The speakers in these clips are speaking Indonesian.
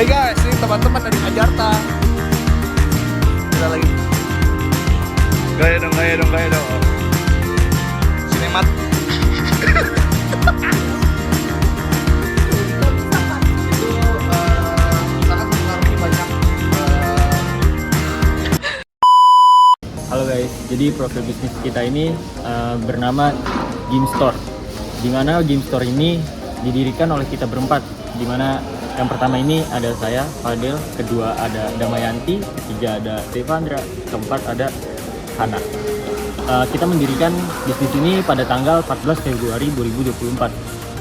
Hai guys, ini teman-teman dari Ajarta. Kita lagi. Gaya dong. Sinemat. Sangat mempengaruhi banyak. Halo guys, jadi profil bisnis kita ini bernama Game Store. Di mana Game Store ini didirikan oleh kita berempat. Di mana yang pertama ini ada saya, Fadel, kedua ada Damayanti, ketiga ada Devandra, keempat ada Hana. Kita mendirikan bisnis ini pada tanggal 14 Februari 2024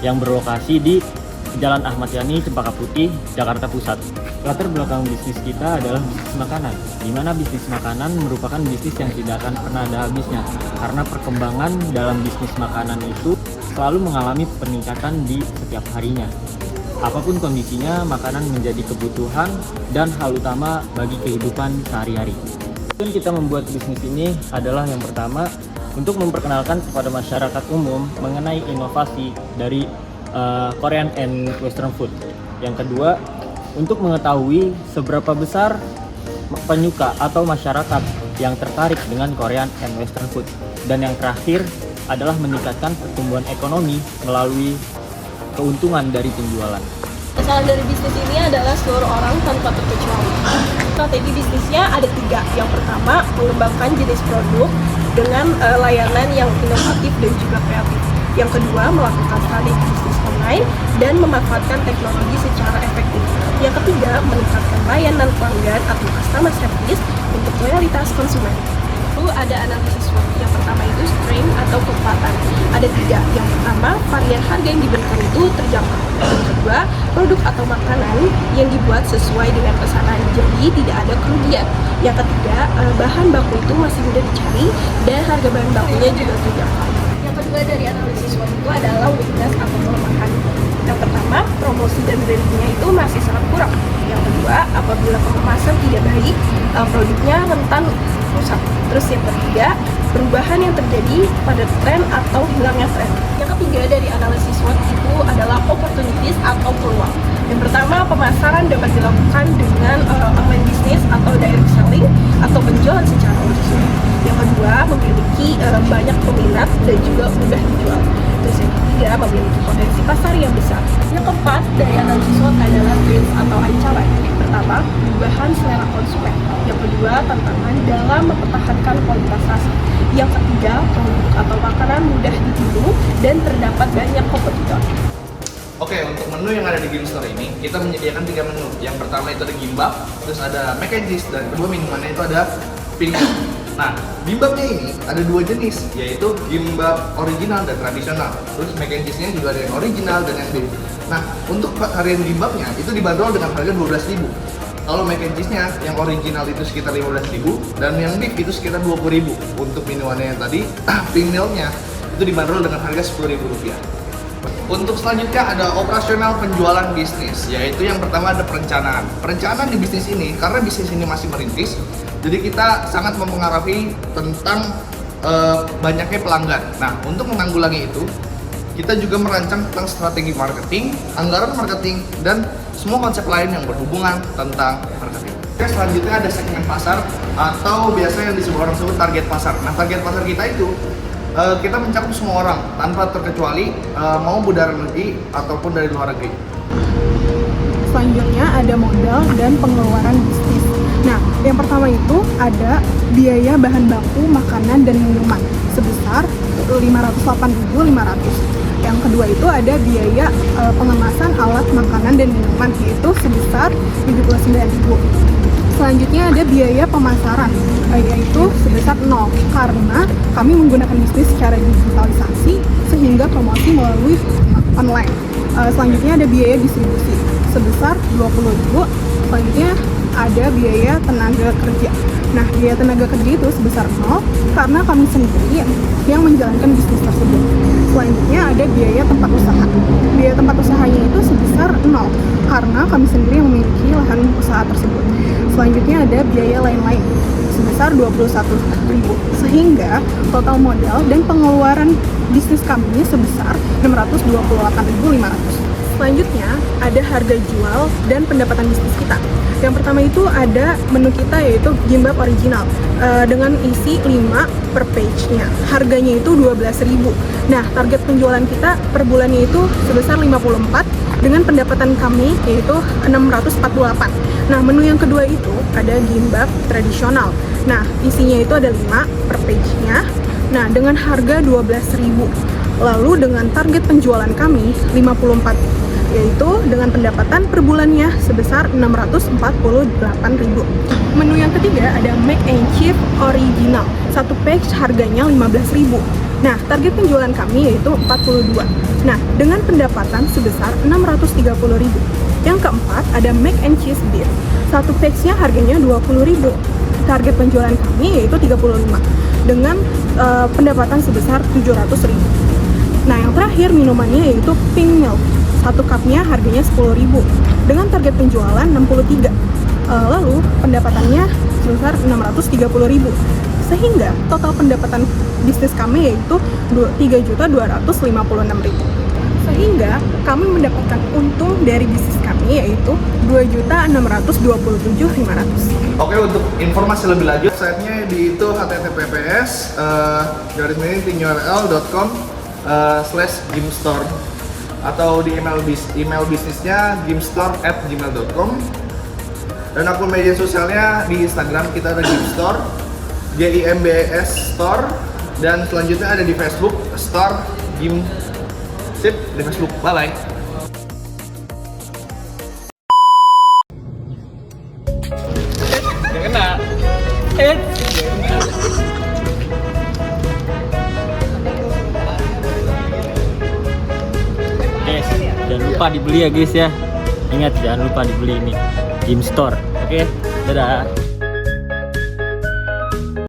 yang berlokasi di Jalan Ahmad Yani, Cempaka Putih, Jakarta Pusat. Latar belakang bisnis kita adalah bisnis makanan, di mana bisnis makanan merupakan bisnis yang tidak akan pernah ada habisnya, karena perkembangan dalam bisnis makanan itu selalu mengalami peningkatan di setiap harinya. Apapun kondisinya, makanan menjadi kebutuhan dan hal utama bagi kehidupan sehari-hari. Tujuan kita membuat bisnis ini adalah yang pertama, untuk memperkenalkan kepada masyarakat umum mengenai inovasi dari Korean and Western food. Yang kedua, untuk mengetahui seberapa besar penyuka atau masyarakat yang tertarik dengan Korean and Western food. Dan yang terakhir adalah meningkatkan pertumbuhan ekonomi melalui keuntungan dari penjualan. Sasaran dari bisnis ini adalah seluruh orang tanpa terkecuali. Strategi bisnisnya ada 3. Yang pertama, mengembangkan jenis produk dengan layanan yang inovatif dan juga kreatif. Yang kedua, melakukan strategi bisnis online dan memanfaatkan teknologi secara efektif. Yang ketiga, meningkatkan layanan pelanggan atau customer service untuk loyalitas konsumen. Lalu ada analisis SWOT. Yang pertama itu strength atau kekuatan. Ada 3. Yang pertama, varian harga yang diberikan itu terjangkau. Yang kedua, produk atau makanan yang dibuat sesuai dengan pesanan, jadi tidak ada kerugian. Yang ketiga, bahan baku itu masih mudah dicari dan harga bahan bakunya juga terjangkau. Yang kedua dari analisis SWOT itu adalah weakness atau kelemahan. Yang pertama, promosi dan brandingnya itu masih sangat kurang. Yang kedua, apabila pengemasan tidak baik, produknya rentan rusak. Terus yang ketiga, perubahan yang terjadi pada tren atau hilangnya tren. Yang ketiga dari analisis SWOT itu adalah opportunities atau peluang. Yang pertama, pemasaran dapat dilakukan dengan online business atau direct selling atau penjualan secara langsung. Yang kedua, memiliki banyak peminat dan juga mudah dijual. Terus yang ketiga, memiliki potensi pasar yang besar. Yang keempat dari analisis SWOT adalah trends atau ancaman. Yang pertama, perubahan selera konsumen. Yang kedua, tantangan dalam mempertahankan kualitas rasa. Yang ketiga, produk atau makanan mudah ditiru dan terdapat banyak kompetitor. Oke, untuk menu yang ada di Game Store ini, kita menyediakan 3 menu. Yang pertama itu ada gimbap, terus ada mac and cheese, dan kedua minumannya itu ada pinggang. Nah, gimbapnya ini ada 2 jenis, yaitu gimbap original dan tradisional. Terus mac and cheese-nya juga ada yang original dan yang beef. Nah, untuk harian gimbapnya itu dibanderol dengan harga 12.000. Kalau mac and cheese-nya yang original itu sekitar 15.000 dan yang beef itu sekitar 20.000. Untuk minumannya yang tadi, pink milk-nya itu dibanderol dengan harga Rp10.000. Untuk selanjutnya ada operasional penjualan bisnis, yaitu yang pertama ada perencanaan. Perencanaan di bisnis ini, karena bisnis ini masih merintis, jadi kita sangat mempengaruhi tentang banyaknya pelanggan. Nah, untuk menanggulangi itu, kita juga merancang tentang strategi marketing, anggaran marketing, dan semua konsep lain yang berhubungan tentang marketing. Selanjutnya ada segmen pasar atau biasanya yang disebut orang sebut target pasar. Nah, target pasar kita itu kita mencakup semua orang tanpa terkecuali mau dari negeri ataupun dari luar negeri. Selanjutnya ada modal dan pengeluaran bisnis. Nah, yang pertama itu ada biaya bahan baku makanan dan minuman sebesar 508.500. Yang kedua itu ada biaya pengemasan alat makanan dan minuman, yaitu sebesar 79.000. Selanjutnya ada biaya pemasaran, yaitu sebesar 0, karena kami menggunakan bisnis secara digitalisasi sehingga promosi melalui online. Selanjutnya ada biaya distribusi sebesar 20.000. Selanjutnya ada biaya tenaga kerja. Nah, biaya tenaga kerja itu sebesar 0 karena kami sendiri yang menjalankan bisnis tersebut. Selanjutnya ada biaya tempat usaha. Biaya tempat usahanya itu sebesar 0 karena kami sendiri yang memiliki lahan usaha tersebut. Selanjutnya ada biaya lain-lain sebesar 21.000, sehingga total modal dan pengeluaran bisnis kami sebesar 628.500. Selanjutnya ada harga jual dan pendapatan bisnis kita. Yang pertama itu ada menu kita yaitu gimbap original dengan isi 5 per page-nya. Harganya itu 12.000. Nah, target penjualan kita per bulannya itu sebesar 54 dengan pendapatan kami yaitu 648. Nah, menu yang kedua itu ada gimbap tradisional. Nah, isinya itu ada 5 per page-nya. Nah, dengan harga 12.000. Lalu dengan target penjualan kami 54, yaitu dengan pendapatan per bulannya sebesar 648.000. Menu yang ketiga ada mac and cheese original. Satu page harganya 15.000. Nah, target penjualan kami yaitu 42. Nah, dengan pendapatan sebesar 630.000. Yang keempat ada mac and cheese beef. Satu page-nya harganya 20.000. Target penjualan kami yaitu 35 dengan pendapatan sebesar 700.000. Nah, yang terakhir minumannya yaitu pink milk. Satu cupnya harganya 10.000 dengan target penjualan 63. Lalu pendapatannya sebesar 630.000. Sehingga total pendapatan bisnis kami yaitu 3.256.000. Sehingga kami mendapatkan untung dari bisnis kami yaitu 2.627.500. Oke, untuk informasi lebih lanjut, website-nya di itu https://gimstore atau di email bisnisnya gimstore@gmail.com, dan akun media sosialnya di Instagram kita ada Gimstore, GIMBS Store, dan selanjutnya ada di Facebook Store Gim. Sip, di Facebook. Bye bye. Gak kena. Guys, jangan lupa dibeli ya guys ya. Ingat, jangan lupa dibeli ini Gimstore. Oke, dadah.